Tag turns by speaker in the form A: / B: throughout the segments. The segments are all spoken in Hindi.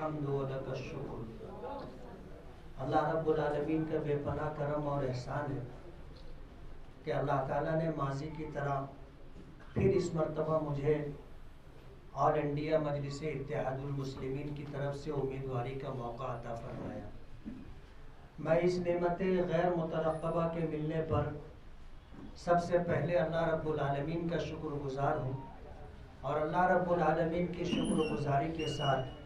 A: हम्दु व लक शुक्र। अल्लाह रब्बुल आलमीन का बेपनाह करम और एहसान है कि अल्लाह ताला ने माजी की तरह फिर इस मरतबा मुझे ऑल इंडिया मजलिस इत्तेहादुल मुस्लिमीन की तरफ से उम्मीदवारी का मौका अता फरमाया। मैं इस नेमत गैर मुतरक़्क़बा के मिलने पर सबसे पहले अल्लाह रब्बुल आलमीन का शुक्रगुज़ार हूँ और अल्लाह रब्बुल आलमीन की शुक्रगुज़ारी के साथ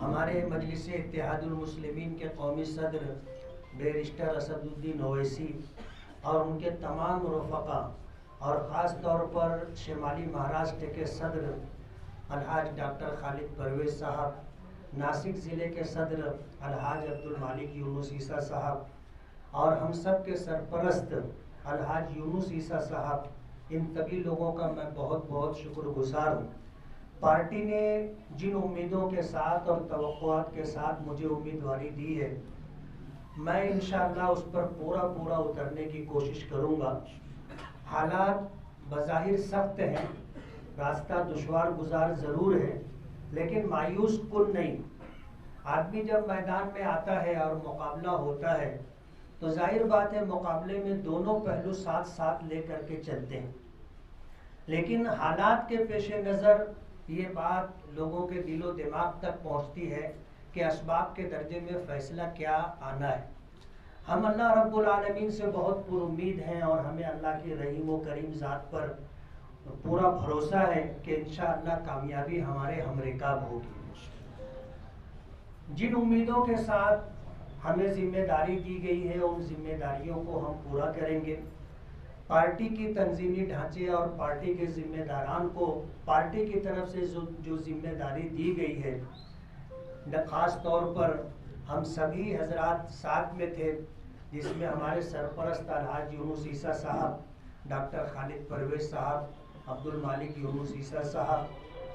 A: हमारे मजलिस इत्तेहादुल मुस्लिमीन के कौमी सदर बैरिस्टर असदुद्दीन ओवैसी और उनके तमाम रफ़क़ा और ख़ास तौर पर शिमाली महाराष्ट्र के सदर अलहाज डॉक्टर खालिद परवेज़ साहब, नासिक ज़िले के सदर अलहाज अब्दुल मालिक यूनुस ईसा साहब और हम सब के सरपरस्त अलहाज यूनुस ईसा साहब, इन सभी लोगों का मैं बहुत बहुत शुक्रगुज़ार हूँ। पार्टी ने जिन उम्मीदों के साथ और तवक्कुआत के साथ मुझे उम्मीदवारी दी है, मैं इंशाअल्लाह उस पर पूरा उतरने की कोशिश करूँगा। हालात बज़ाहिर सख्त हैं, रास्ता दुश्वार गुजार ज़रूर है, लेकिन मायूस कुन नहीं। आदमी जब मैदान में आता है और मुकाबला होता है तो जाहिर बात है मुकाबले में दोनों पहलू साथ साथ लेकर के चलते हैं, लेकिन हालात के पेश नज़र ये बात लोगों के दिलो दिमाग तक पहुँचती है कि असबाब के दर्जे में फ़ैसला क्या आना है। हम अल्लाह रब्बुल आलमीन से बहुत पुरुम्मीद हैं और हमें अल्लाह की रहीम व करीम ज़ात पर पूरा भरोसा है कि इंशाअल्लाह कामयाबी हमारे हमरिकाब होगी। जिन उम्मीदों के साथ हमें जिम्मेदारी दी गई है उन जिम्मेदारियों को हम पूरा करेंगे। पार्टी की तंजीमी ढांचे और पार्टी के जिम्मेदारान को पार्टी की तरफ से जो जिम्मेदारी दी गई है, ख़ास तौर पर हम सभी हजरात साथ में थे, जिसमें हमारे सरपरस्त अलहाज यूनुस ईसा साहब, डॉक्टर खालिद परवेज़ साहब, अब्दुल मालिक यूनुस ईसा साहब,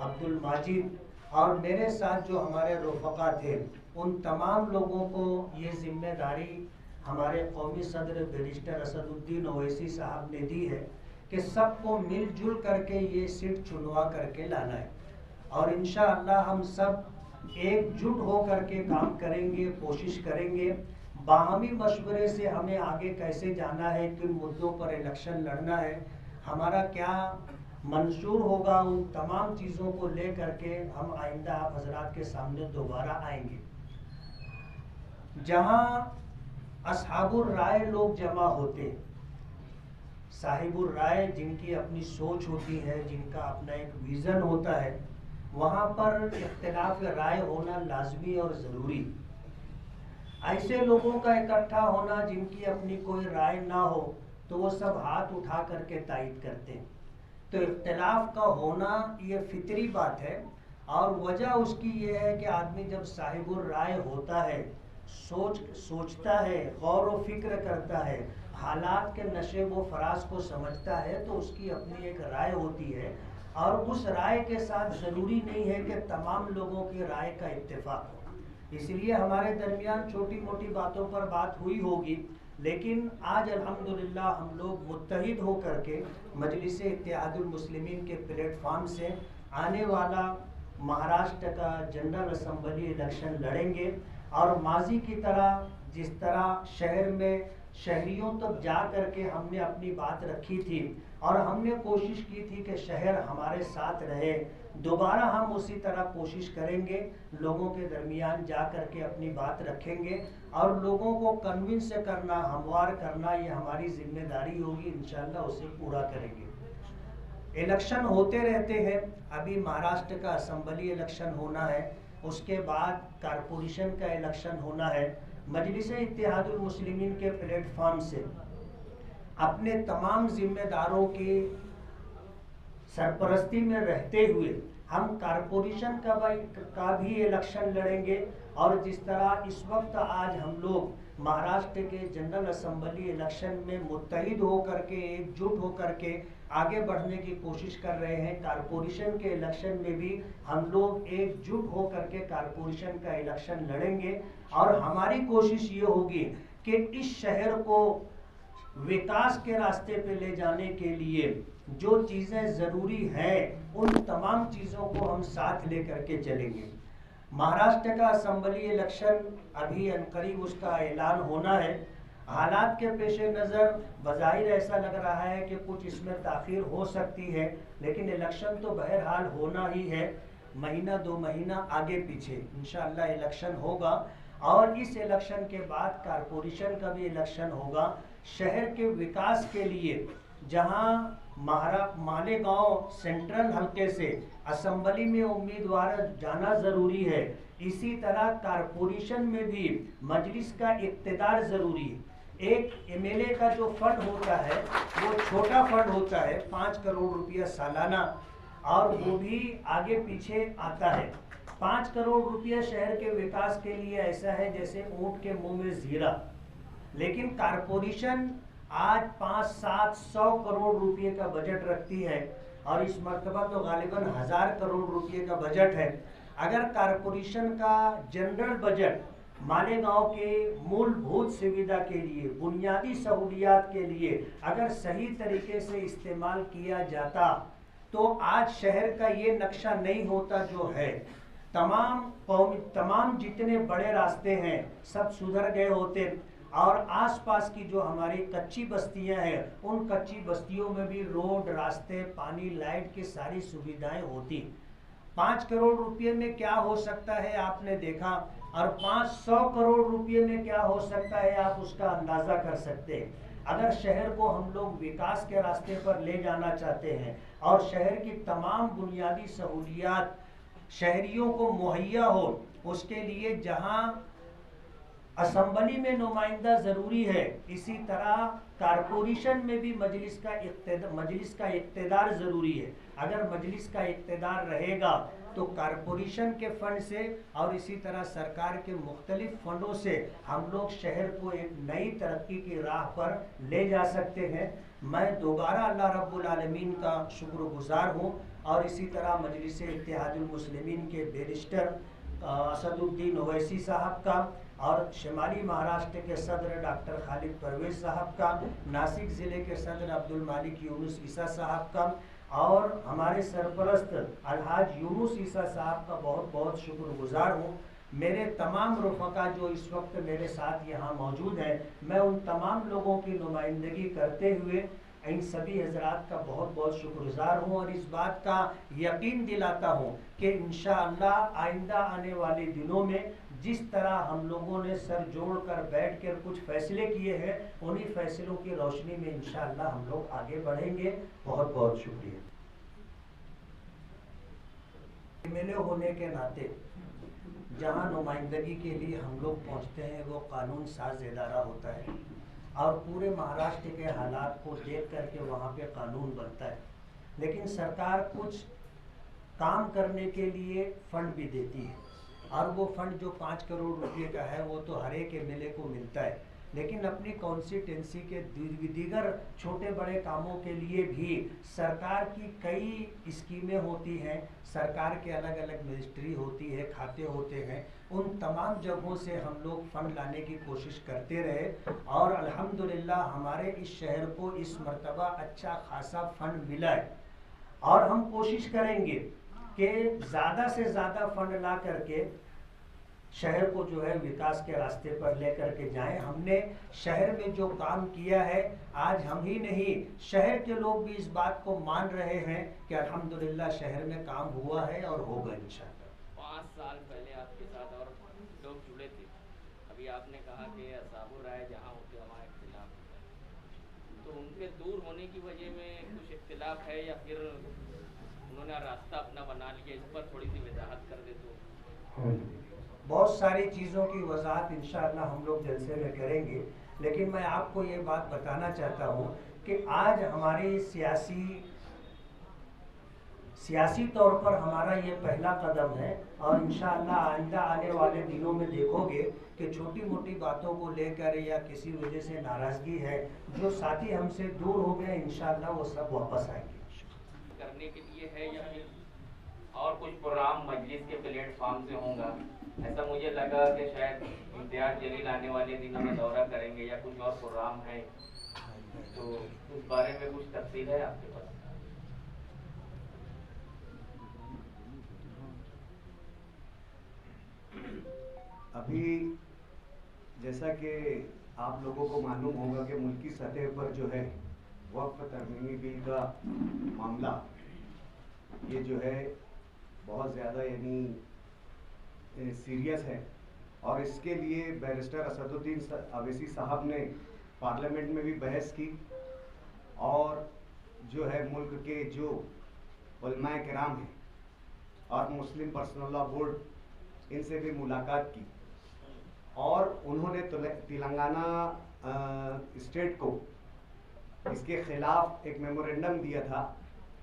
A: अब्दुल माजिद और मेरे साथ जो हमारे रफ़क़ा थे, उन तमाम लोगों को ये ज़िम्मेदारी हमारे कौमी सदर बैरिस्टर असदुद्दीन ओवैसी साहब ने दी है कि सबको मिलजुल करके ये सीट चुनवा करके लाना है और इंशाअल्लाह हम सब एकजुट हो करके काम करेंगे, कोशिश करेंगे। बाहमी मशवरे से हमें आगे कैसे जाना है, किन मुद्दों पर इलेक्शन लड़ना है, हमारा क्या मंशूर होगा, उन तमाम चीज़ों को ले करके हम आइंदा आप हजरात के सामने दोबारा आएंगे। जहाँ असहाबुर राय लोग जमा होते हैं, साहिबुर राय जिनकी अपनी सोच होती है, जिनका अपना एक विज़न होता है, वहाँ पर इख्तिलाफ राय होना लाजमी और ज़रूरी। ऐसे लोगों का इकट्ठा होना जिनकी अपनी कोई राय ना हो तो वो सब हाथ उठा करके तायद करते हैं। तो इख्तिलाफ का होना ये फितरी बात है और वजह उसकी ये है कि आदमी जब साहिबुर राय होता है, सोचता है, गौर व फिक्र करता है, हालात के नशे व फराज को समझता है, तो उसकी अपनी एक राय होती है और उस राय के साथ ज़रूरी नहीं है कि तमाम लोगों की राय का इत्तेफाक हो। इसलिए हमारे दरमियान छोटी मोटी बातों पर बात हुई होगी, लेकिन आज अल्हम्दुलिल्लाह हम लोग मुत्तहिद हो करके मजलिस इत्तेहादुल मुस्लिमीन के प्लेटफार्म से आने वाला महाराष्ट्र का जनरल असम्बली इलेक्शन लड़ेंगे और माजी की तरह जिस तरह शहर में शहरियों तक जा कर के हमने अपनी बात रखी थी और हमने कोशिश की थी कि शहर हमारे साथ रहे, दोबारा हम उसी तरह कोशिश करेंगे, लोगों के दरमियान जा कर के अपनी बात रखेंगे और लोगों को कन्विंस करना, हमवार करना, ये हमारी जिम्मेदारी होगी। इंशाअल्लाह उसे पूरा करेंगे। इलेक्शन होते रहते हैं, अभी महाराष्ट्र का असम्बली इलेक्शन होना है, उसके बाद कारपोरेशन का इलेक्शन होना है। मजलिस इत्तेहादुल मुस्लिमीन के प्लेटफार्म से अपने तमाम जिम्मेदारों की सरपरस्ती में रहते हुए हम कारपोरेशन का भी इलेक्शन लड़ेंगे और जिस तरह इस वक्त आज हम लोग महाराष्ट्र के जनरल असम्बली इलेक्शन में मुत्तहिद होकर के, एकजुट होकर के आगे बढ़ने की कोशिश कर रहे हैं, कारपोरेशन के इलेक्शन में भी हम लोग एकजुट होकर के कारपोरेशन का इलेक्शन लड़ेंगे और हमारी कोशिश ये होगी कि इस शहर को विकास के रास्ते पे ले जाने के लिए जो चीज़ें ज़रूरी हैं उन तमाम चीज़ों को हम साथ ले करके चलेंगे। महाराष्ट्र का असेंबली इलेक्शन अभी अनकरीब उसका ऐलान होना है। हालात के पेश नज़र बज़ाहिर ऐसा लग रहा है कि कुछ इसमें ताख़ीर हो सकती है, लेकिन इलेक्शन तो बहरहाल होना ही है। महीना 2 महीना आगे पीछे इंशाअल्लाह इलेक्शन होगा, और इस इलेक्शन के बाद कारपोरेशन का भी इलेक्शन होगा। शहर के विकास के लिए जहां मालेगांव सेंट्रल हल्के से असेंबली में उम्मीदवार जाना ज़रूरी है, इसी तरह कारपोरेशन में भी मजलिस का इक़्तिदार ज़रूरी है। एक एमएलए का जो फंड होता है वो छोटा फंड होता है, 5 करोड़ रुपया सालाना, और वो भी आगे पीछे आता है। 5 करोड़ रुपया शहर के विकास के लिए ऐसा है जैसे ऊँट के मुंह में जीरा, लेकिन कारपोरेशन आज 500-700 करोड़ रुपए का बजट रखती है, और इस मरतबा तो गालिबन 1000 करोड़ रुपए का बजट है। अगर कारपोरेशन का जनरल बजट मालेगांव के मूलभूत सुविधा के लिए, बुनियादी सहूलियात के लिए अगर सही तरीके से इस्तेमाल किया जाता, तो आज शहर का ये नक्शा नहीं होता जो है। तमाम जितने बड़े रास्ते हैं सब सुधर गए होते, और आसपास की जो हमारी कच्ची बस्तियां हैं उन कच्ची बस्तियों में भी रोड, रास्ते, पानी, लाइट की सारी सुविधाएं होती। 5 करोड़ रुपये में क्या हो सकता है आपने देखा, और 500 करोड़ रुपये में क्या हो सकता है आप उसका अंदाज़ा कर सकते हैं। अगर शहर को हम लोग विकास के रास्ते पर ले जाना चाहते हैं और शहर की तमाम बुनियादी सहूलियात शहरियों को मुहैया हो, उसके लिए जहां असेंबली में नुमाइंदा ज़रूरी है, इसी तरह कारपोरेशन में भी मजलिस का इक़्तिदार ज़रूरी है। अगर मजलिस का इक़्तिदार रहेगा तो कारपोरेशन के फंड से और इसी तरह सरकार के मुख्तलिफ फंडों से हम लोग शहर को एक नई तरक्की की राह पर ले जा सकते हैं। मैं दोबारा अल्लाह रब्बुल आलमीन का शुक्रगुजार हूँ, और इसी तरह मजलिस इत्तेहादुल मुस्लिमीन के बैरिस्टर असदुद्दीन ओवैसी साहब का, और शिमाली महाराष्ट्र के सदर डॉक्टर खालिद परवेज साहब का, नासिक ज़िले के सदर अब्दुल मालिक यूनुस ईसा साहब का, और हमारे सरपरस्त अलहाज यूनुस ईसा साहब का बहुत बहुत शुक्रगुजार हूँ। मेरे तमाम रुफ़का जो इस वक्त मेरे साथ यहाँ मौजूद हैं, मैं उन तमाम लोगों की नुमाइंदगी करते हुए इन सभी हजरात का बहुत बहुत शुक्रगुजार हूँ, और इस बात का यकीन दिलाता हूँ कि इंशाअल्लाह आइंदा आने वाले दिनों में जिस तरह हम लोगों ने सर जोड़कर बैठ कर कुछ फैसले किए हैं, उन्हीं फैसलों की रोशनी में इंशाअल्लाह हम लोग आगे बढ़ेंगे। बहुत बहुत शुक्रिया। एमएलए होने के नाते जहां नुमाइंदगी के लिए हम लोग पहुंचते हैं वो कानून साज इदारा होता है, और पूरे महाराष्ट्र के हालात को देख करके वहाँ पे कानून बनता है। लेकिन सरकार कुछ काम करने के लिए फंड भी देती है, और वो फंड जो 5 करोड़ रुपये का है वो तो हर एक एमएलए को मिलता है, लेकिन अपनी कॉन्स्टिट्यूंसी के दीगर छोटे बड़े कामों के लिए भी सरकार की कई स्कीमें होती हैं, सरकार के अलग अलग मिनिस्ट्री होती है, खाते होते हैं, उन तमाम जगहों से हम लोग फंड लाने की कोशिश करते रहे, और अल्हम्दुलिल्लाह हमारे इस शहर को इस मर्तबा अच्छा खासा फंड मिला है। और हम कोशिश करेंगे कि ज़्यादा से ज़्यादा फंड ला करके शहर को जो है विकास के रास्ते पर लेकर के जाएं। हमने शहर में जो काम किया है, आज हम ही नहीं शहर के लोग भी इस बात को मान रहे हैं कि अल्हम्दुलिल्लाह शहर में काम हुआ है और होगा इंशाअल्लाह।
B: 5 साल पहले आपके साथ और लोग जुड़े थे, अभी आपने कहा कि असाबुर राय जहाँ होते वहाँ इख्तिलाफ होता है, तो उनके दूर होने की वजह में कुछ इख्तिलाफ है या फिर उन्होंने रास्ता अपना बना लिया? इस पर थोड़ी सी वजाहत कर दे तो।
A: बहुत सारी चीज़ों की वजाहत इंशाअल्लाह हम लोग जलसे में करेंगे, लेकिन मैं आपको ये बात बताना चाहता हूँ कि आज हमारी सियासी तौर पर हमारा ये पहला कदम है, और इंशाअल्लाह आइंदा आने वाले दिनों में देखोगे कि छोटी मोटी बातों को लेकर या किसी वजह से नाराज़गी है, जो साथी हमसे दूर हो गए इंशाअल्लाह वो सब वापस आएंगे।
B: करने के लिए है या फिर और कुछ प्रोग्राम मजलिस के प्लेटफॉर्म से होगा? ऐसा मुझे लगा कि शायद इम्तियाज जलील आने वाले दिनों में दौरा करेंगे या कुछ और प्रोग्राम है, तो उस बारे में कुछ तफसील है आपके पास?
C: अभी जैसा कि आप लोगों को मालूम होगा कि मुल्की सतह पर जो है वक्फ तरमीमी बिल का मामला ये जो है बहुत ज़्यादा यानी सीरियस है, और इसके लिए बैरिस्टर असदुद्दीन अवैसी साहब ने पार्लियामेंट में भी बहस की और जो है मुल्क के जो उलमाए किराम हैं और मुस्लिम पर्सनल लॉ बोर्ड इनसे भी मुलाकात की, और उन्होंने तेलंगाना स्टेट को इसके खिलाफ एक मेमोरेंडम दिया था,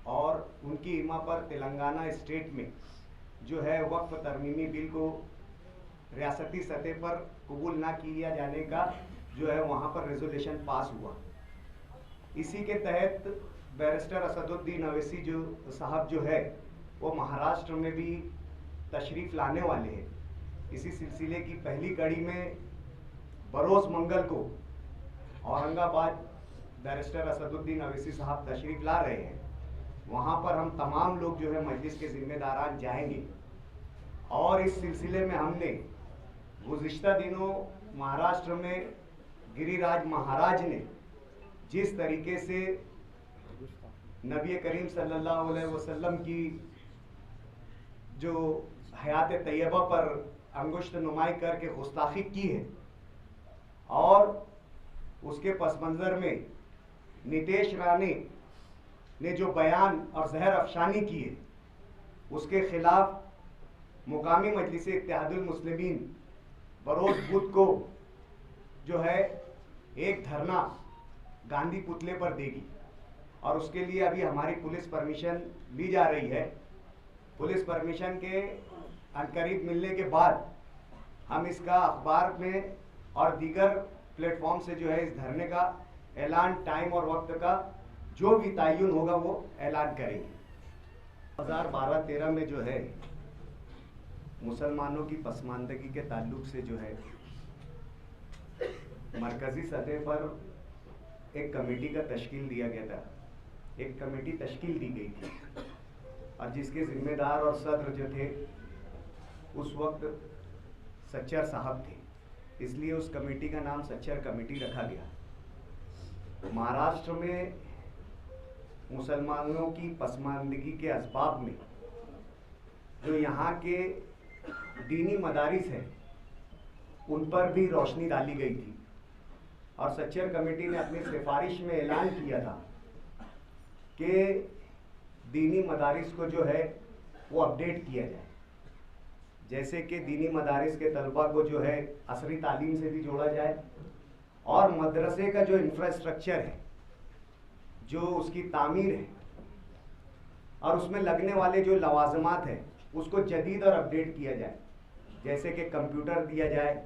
C: और उनकी हिमा पर तेलंगाना स्टेट में जो है वक्फ तरमीमी बिल को रियासती सतह पर कबूल ना किया जाने का जो है वहाँ पर रेजोल्यूशन पास हुआ। इसी के तहत बैरिस्टर असदुद्दीन अवैसी जो साहब जो है वो महाराष्ट्र में भी तशरीफ़ लाने वाले हैं। इसी सिलसिले की पहली कड़ी में बरोज़ मंगल को औरंगाबाद बैरिस्टर असदुद्दीन अवैसी साहब तशरीफ़ ला रहे हैं। वहाँ पर हम तमाम लोग जो है मजलिस के ज़िम्मेदारान जाएंगे, और इस सिलसिले में हमने गुज़िश्ता दिनों महाराष्ट्र में गिरिराज महाराज ने जिस तरीके से नबी करीम सल्लल्लाहु अलैहि वसल्लम की जो हयात तैयबा पर अंगुश्त नुमाई करके गुस्ताखी की है, और उसके पस मंज़र में नितेश राणे ने जो बयान और जहर अफशानी की है, उसके खिलाफ मुकामी मजलिस इत्तेहादुल मुस्लिमीन बरोज़ बुध को जो है एक धरना गांधी पुतले पर देगी, और उसके लिए अभी हमारी पुलिस परमिशन ली जा रही है। पुलिस परमिशन के अनकरीब मिलने के बाद हम इसका अखबार में और दीगर प्लेटफॉर्म से जो है इस धरने का ऐलान, टाइम और वक्त का जो भी तयन होगा वो ऐलान करेंगे। 2012-13 में जो है मुसलमानों की पसमानदगी के ताल्लुक से जो है मरकज़ी सतह पर एक कमेटी का तश्कील दिया गया था, एक कमेटी तश्कील दी गई थी, और जिसके ज़िम्मेदार और सदर जो थे उस वक्त सच्चर साहब थे, इसलिए उस कमेटी का नाम सच्चर कमेटी रखा गया। महाराष्ट्र में मुसलमानों की पसमानदगी के असबाब में जो यहाँ के दीनी मदारिस हैं उन पर भी रोशनी डाली गई थी, और सच्चर कमेटी ने अपनी सिफारिश में ऐलान किया था कि दीनी मदारिस को जो है वो अपडेट किया जाए, जैसे कि दीनी मदारिस के तलबा को जो है असरी तालीम से भी जोड़ा जाए, और मदरसे का जो इंफ्रास्ट्रक्चर है, जो उसकी तामीर है और उसमें लगने वाले जो लवाजमात हैं उसको जदीद और अपडेट किया जाए, जैसे कि कंप्यूटर दिया जाए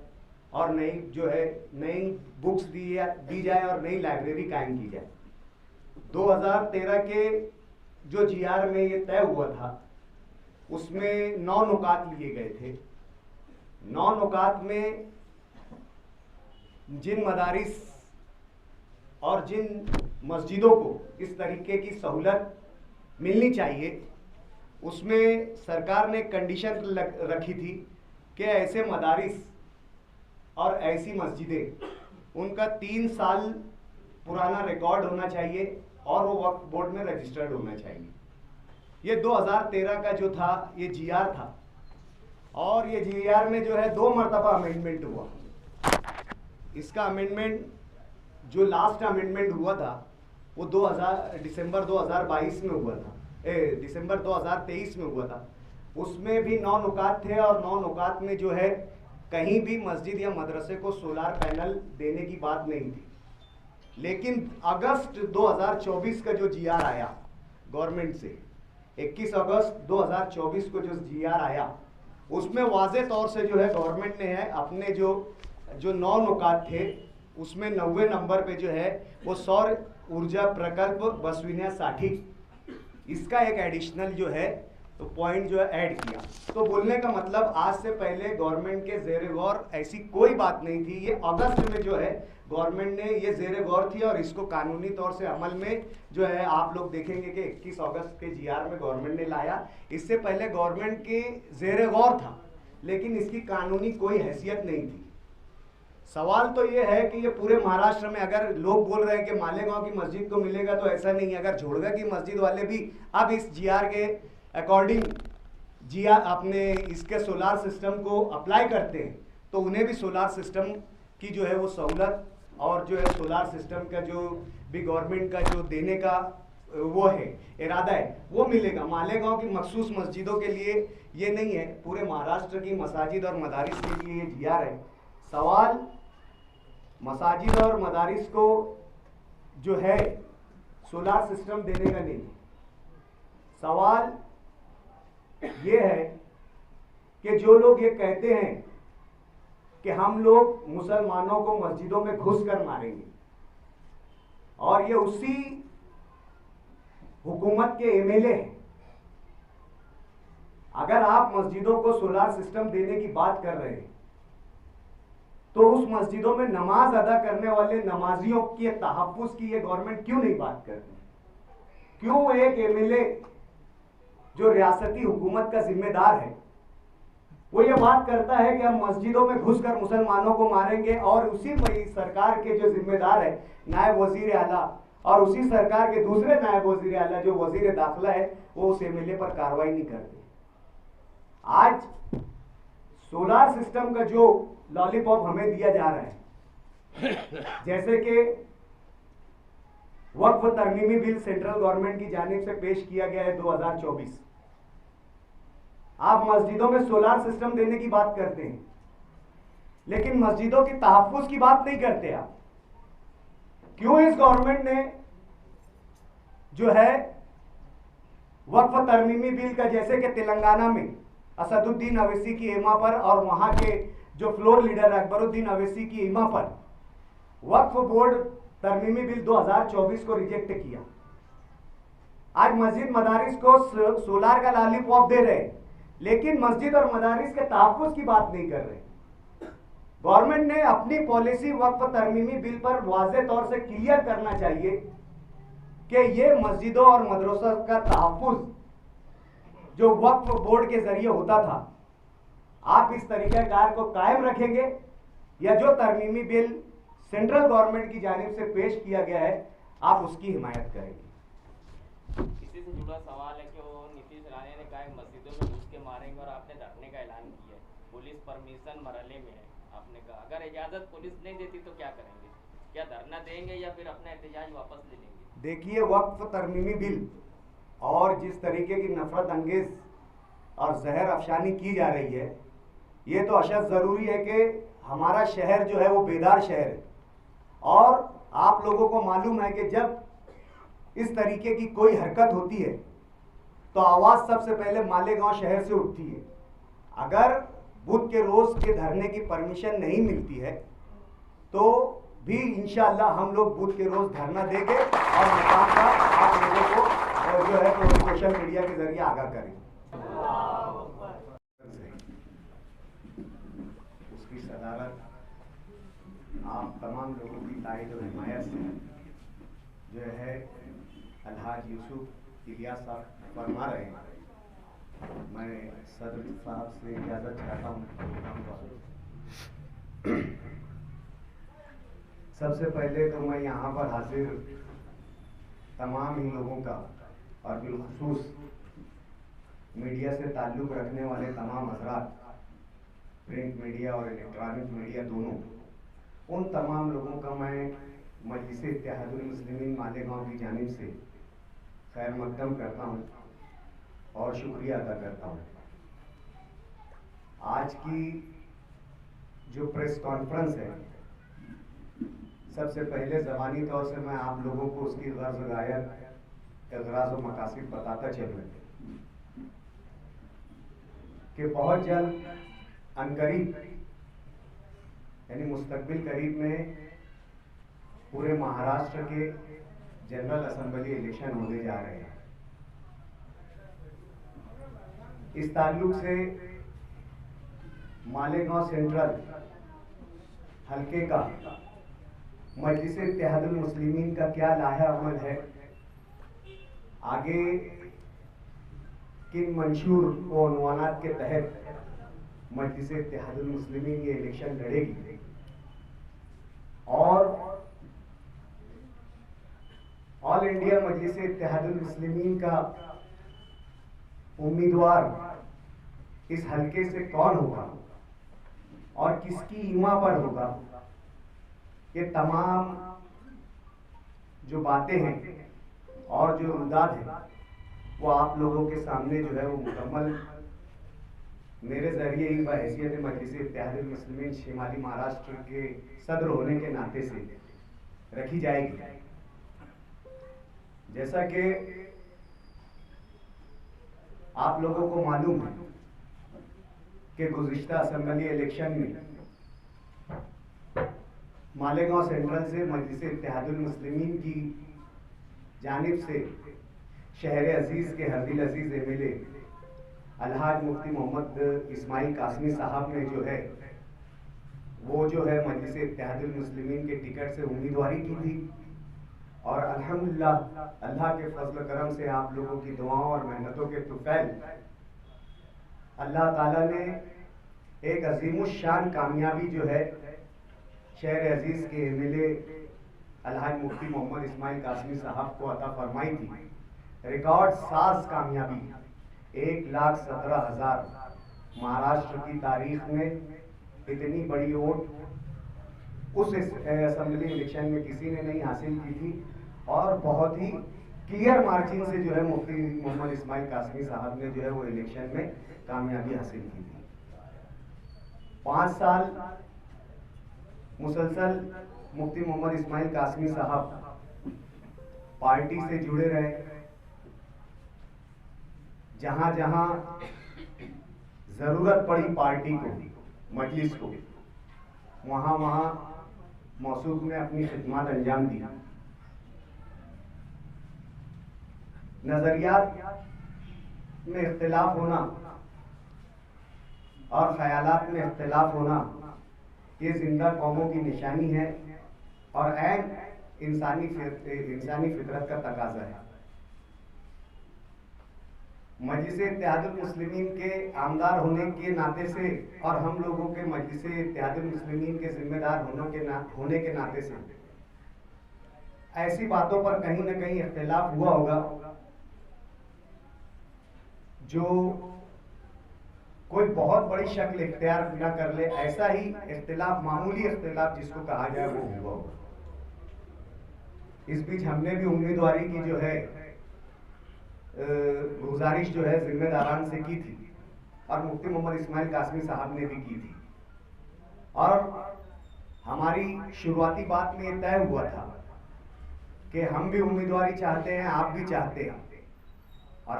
C: और नई जो है नई बुक्स दी जाए और नई लाइब्रेरी कायम की जाए। 2013 के जो जीआर में ये तय हुआ था उसमें 9 नुकात लिए गए थे। 9 नुकात में जिन मदारिस और जिन मस्जिदों को इस तरीके की सहूलत मिलनी चाहिए, उसमें सरकार ने कंडीशन रखी थी कि ऐसे मदारिस और ऐसी मस्जिदें उनका 3 साल पुराना रिकॉर्ड होना चाहिए और वो वक्फ बोर्ड में रजिस्टर्ड होना चाहिए। ये 2013 का जो था ये जीआर था, और ये जीआर में जो है 2 मरतबा अमेंडमेंट हुआ। इसका अमेंडमेंट जो लास्ट अमेंडमेंट हुआ था वो दिसंबर 2022 में हुआ था, दिसंबर 2023 में हुआ था। उसमें भी 9 नुकात थे, और 9 नुकात में जो है कहीं भी मस्जिद या मदरसे को सोलार पैनल देने की बात नहीं थी। लेकिन अगस्त 2024 का जो जीआर आया गवर्नमेंट से, 21 अगस्त 2024 को जो जीआर आया, उसमें वाज़े तौर से जो है गवर्नमेंट ने है अपने जो 9 नुकात थे उसमें 90 नंबर पे जो है वो सौर ऊर्जा प्रकल्प बसविनिया साठी, इसका एक एडिशनल जो है तो पॉइंट जो है ऐड किया। तो बोलने का मतलब आज से पहले गवर्नमेंट के ज़ेरे गौर ऐसी कोई बात नहीं थी। ये अगस्त में जो है गवर्नमेंट ने ये ज़ेरे गौर थी, और इसको कानूनी तौर से अमल में जो है आप लोग देखेंगे कि 21 अगस्त के जीआर में गवर्नमेंट ने लाया। इससे पहले गवर्नमेंट के ज़ेरे गौर था, लेकिन इसकी कानूनी कोई हैसियत नहीं थी। सवाल तो ये है कि ये पूरे महाराष्ट्र में अगर लोग बोल रहे हैं कि मालेगांव की मस्जिद को मिलेगा, तो ऐसा नहीं है। अगर झोड़गा की मस्जिद वाले भी अब इस जीआर के अकॉर्डिंग जीआर अपने इसके सोलार सिस्टम को अप्लाई करते हैं, तो उन्हें भी सोलार सिस्टम की जो है वो सहूलत और जो है सोलार सिस्टम का जो भी गवर्नमेंट का जो देने का वो है इरादा है वो मिलेगा। मालेगांव की मखसूस मस्जिदों के लिए ये नहीं है, पूरे महाराष्ट्र की मसाजिद और मदारिस के लिए ये जीआर है। सवाल मसाजिद और मदारिस को जो है सोलार सिस्टम देने का नहीं, सवाल ये है कि जो लोग ये कहते हैं कि हम लोग मुसलमानों को मस्जिदों में घुसकर मारेंगे, और ये उसी हुकूमत के एमएलए हैं। अगर आप मस्जिदों को सोलार सिस्टम देने की बात कर रहे हैं, तो उस मस्जिदों में नमाज अदा करने वाले नमाजियों के तहफ्फुज की ये गवर्नमेंट क्यों नहीं बात कर रही? क्यों एक एमएलए जो रियासती हुकूमत का जिम्मेदार है वो ये बात करता है कि हम मस्जिदों में घुसकर मुसलमानों को मारेंगे, और उसी सरकार के जो जिम्मेदार है नायब वजीर आला और उसी सरकार के दूसरे नायब वजीर आला जो वजीर दाखिला है वो उस एमएलए पर कार्रवाई नहीं करते। आज सोलार सिस्टम का जो लॉलीपॉप हमें दिया जा रहा है, जैसे कि वक्फ तरमीमी बिल सेंट्रल गवर्नमेंट की जानिब से पेश किया गया है 2024, आप मस्जिदों में सोलार सिस्टम देने की बात करते हैं, लेकिन मस्जिदों की तहफ्फुज की बात नहीं करते आप। क्यों इस गवर्नमेंट ने जो है वक्फ तरमीमी बिल का, जैसे कि तेलंगाना में असदुद्दीन अवैसी की इमा पर और वहां के जो फ्लोर लीडर अकबरुद्दीन अवैसी की इमा पर वक्फ बोर्ड तरमीमी बिल 2024 को रिजेक्ट किया, आज मस्जिद मदारिस को सोलार का लॉलीपॉप दे रहे हैं, लेकिन मस्जिद और मदारिस के तहफ्फुज की बात नहीं कर रहे। गवर्नमेंट ने अपनी पॉलिसी वक्फ तरमीमी बिल पर वाज़ेह तौर से क्लियर करना चाहिए कि ये मस्जिदों और मदरसों का तहफ्फुज जो वक्फ बोर्ड के जरिए होता था, आप इस तरीक़ाकार को कायम रखेंगे या जो तरमीमी बिल सेंट्रल गवर्नमेंट की जानिब से पेश किया गया है आप उसकी हिमायत करेंगे?
B: इसी से जुड़ा सवाल है कि वो नीतीश राणे ने कहा है मस्जिदों में घुस के मारेंगे और आपने धरने का ऐलान किया है, पुलिस परमिशन मरहले में है। आपने कहा अगर इजाज़त पुलिस नहीं देती तो क्या करेंगे? क्या धरना देंगे या फिर अपना एहतजाज वापस ले लेंगे?
C: देखिए, वक्फ तरमीमी बिल और जिस तरीके की नफरत अंगेज और जहर अफशानी की जा रही है, ये तो अशद ज़रूरी है कि हमारा शहर जो है वो बेदार शहर है, और आप लोगों को मालूम है कि जब इस तरीके की कोई हरकत होती है तो आवाज़ सबसे पहले मालेगांव शहर से उठती है। अगर बुध के रोज़ के धरने की परमिशन नहीं मिलती है तो भी इंशाअल्लाह हम लोग बुध के रोज़ धरना देंगे और मकाम का आप लोगों को जो है तो सोशल मीडिया के जरिए आगाह करेंगे। उसकी सदारत आप तमाम लोगों की ताईद और हिमायत से जो है अलहाज यूसुफ इलियास साहब फरमा रहे हैं। मैं सदर साहब से इजाज़त चाहता हूँ। सबसे पहले तो मैं यहाँ पर हाजिर तमाम ही लोगों का और बिलखुसूस मीडिया से ताल्लुक़ रखने वाले तमाम हज़रात, प्रिंट मीडिया और इलेक्ट्रॉनिक मीडिया दोनों, उन तमाम लोगों का मैं मजलिस इत्तेहादुल मुस्लिमीन मालेगांव की जानिब से खैर मकदम करता हूँ और शुक्रिया अदा करता हूँ। आज की जो प्रेस कॉन्फ्रेंस है, सबसे पहले ज़बानी तौर से मैं आप लोगों को उसकी गर्ज़ गायत एग़राज़ व मकासिद बताता चलूँ कि बहुत जल्द अनकरीब यानी मुस्तकबिल करीब में पूरे महाराष्ट्र के जनरल असम्बली इलेक्शन होने जा रहे हैं। इस ताल्लुक से मालेगांव सेंट्रल हल्के का मजलिस इत्तेहादुल मुस्लिमीन का क्या लाहा अमल है, आगे किन मंशूर व उन्वानात के तहत मजलिस इत्तेहादुल मुस्लिमीन ये इलेक्शन लड़ेगी और ऑल इंडिया मजलिस इत्तेहादुल मुस्लिमीन का उम्मीदवार इस हलके से कौन होगा और किसकी ईमा पर होगा, ये तमाम जो बातें हैं और जो रुदाद है वो आप लोगों के सामने जो है वो मुकम्मल मेरे जरिए ही बहैसियत मजलिस इत्तेहादुल मुस्लिमीन शिमाली महाराष्ट्र के सदर होने के नाते से रखी जाएगी। जैसा कि आप लोगों को मालूम है कि गुज़िश्ता असेंबली इलेक्शन में मालेगांव सेंट्रल से मजलिस इत्तेहादुल मुस्लिमीन की जानिब से शहर अजीज़ के हरदिल अजीज़ एमएलए अलहाज मुफ्ती मोहम्मद इस्माइल कासमी साहब ने जो है वो जो है मजलिस इत्तेहादुल मुस्लिमीन के टिकट से उम्मीदवारी की थी और अल्हम्दुलिल्लाह अल्लाह के फजल करम से आप लोगों की दुआओं और मेहनतों के तुफैल अल्लाह ताला ने एक अजीमुश्शान कामयाबी जो है शहर अजीज़ के एमएलए अलहाज मुफ्ती मोहम्मद इस्माइल कासमी साहब को अता फरमाई थी। रिकॉर्ड साज कामयाबी 1,17,000 महाराष्ट्र की तारीख में इतनी बड़ी वोट उस असेंबली इलेक्शन में किसी ने नहीं हासिल की थी और बहुत ही क्लियर मार्जिन से जो है मुफ्ती मोहम्मद इस्माइल कासमी साहब ने जो है वो इलेक्शन में कामयाबी हासिल की थी। 5 साल मुसलसल मुफ्ती मोहम्मद इस्माइल कासमी साहब पार्टी से जुड़े रहे। जहां जहां जरूरत पड़ी पार्टी को, मजलिस को, वहां वहां मौसूफ ने अपनी खिदमत अंजाम दी। नजरियात में इख्तिलाफ होना और ख्यालात में इख्तिलाफ होना ये जिंदा कौमों की निशानी है और ऐन इंसानी फितरत का तकाजा है। मजलिस इत्तेहादुल मुस्लिमीन के आमदार होने के नाते से और हम लोगों के मजलिस इत्तेहादुल मुस्लिमीन के जिम्मेदार होने के नाते से ऐसी बातों पर कहीं ना कहीं इख्तिलाफ हुआ होगा जो कोई बहुत बड़ी शक्ल इख्तियार न कर ले। ऐसा ही इख्तिलाफ, मामूली इख्तिलाफ जिसको कहा जाए, वो हुआ होगा। इस बीच हमने भी उम्मीदवारी की जो है गुजारिश जो है जिम्मेदारान से की थी और मुफ्ती मोहम्मद इस्माइल कासमी साहब ने भी की थी और हमारी शुरुआती बात में ये तय हुआ था कि हम भी उम्मीदवारी चाहते हैं, आप भी चाहते हैं और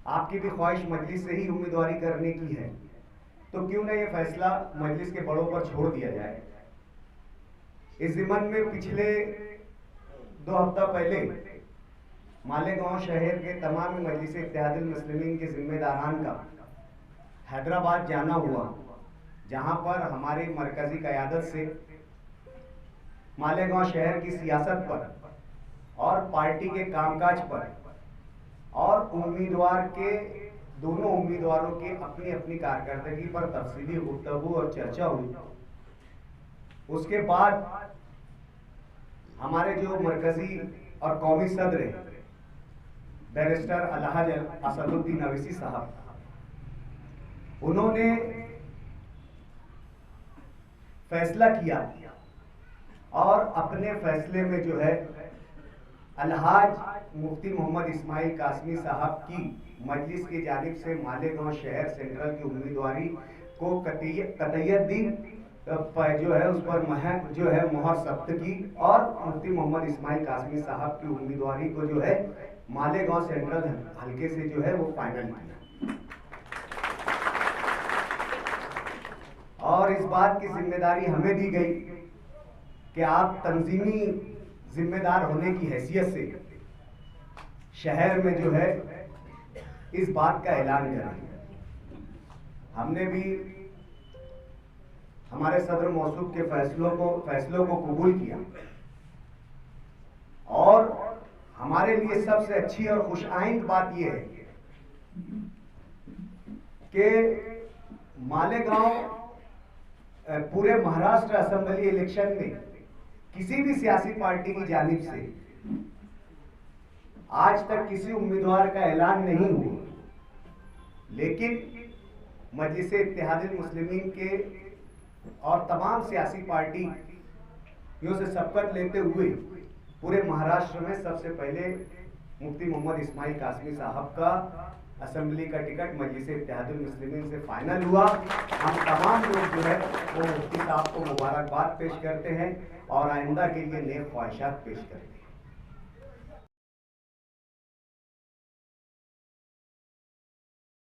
C: आपकी भी ख्वाहिश मजलिस से ही उम्मीदवारी करने की है, तो क्यों ना ये फैसला मजलिस के बड़ों पर छोड़ दिया जाए। इस ज़िमन में पिछले 2 हफ्ता पहले मालेगांव शहर के तमाम मजलिस इत्तेहादुल मुस्लिमीन के जिम्मेदारान का हैदराबाद जाना हुआ, जहां पर हमारे मरकजी क़यादत से मालेगांव शहर की सियासत पर और पार्टी के कामकाज पर और दोनों उम्मीदवारों के अपनी अपनी कारकर्दगी पर तफसीली गुफ्तगू और चर्चा हुई। उसके बाद हमारे जो मरकजी और कौमी सदर हैं बैरिस्टर अलहाज असदुद्दीन अवैसी साहब, उन्होंने फैसला किया और अपने फैसले में जो है अलहाज मुफ्ती मोहम्मद इस्माइल कासमी साहब की मजलिस की जानिब से मालेगांव शहर सेंट्रल की उम्मीदवारी को कतईयत दी, जो है उस पर मोहर सख्त की और मुफ्ती मोहम्मद इस्माइल कासमी साहब की उम्मीदवारी को जो है मालेगांव सेंट्रल हल्के से जो है वो फाइनल किया। और इस बात की जिम्मेदारी हमें दी गई कि आप तंजीमी जिम्मेदार होने की हैसियत से शहर में जो है इस बात का ऐलान करें। हमने भी हमारे सदर मौसूफ के फैसलों को कबूल किया और हमारे लिए सबसे अच्छी और खुशआइंद बात यह है कि मालेगांव पूरे महाराष्ट्र असेंबली इलेक्शन में किसी भी सियासी पार्टी की जानिब से आज तक किसी उम्मीदवार का ऐलान नहीं हुआ, लेकिन मजलिस-ए इत्तेहादुल मुस्लिमीन के और तमाम सियासी पार्टियों से शपथ लेते हुए पूरे महाराष्ट्र में सबसे पहले मुफ्ती मोहम्मद इस्माइल कासमी साहब का असेंबली का टिकट मजलिस-ए इत्तेहादुल मुस्लिमीन से फाइनल हुआ। हम तमाम लोग जो है वो मुफ्ती साहब को मुबारकबाद पेश करते हैं और आइंदा के लिए नेक ख्वाहिशात पेश करते हैं।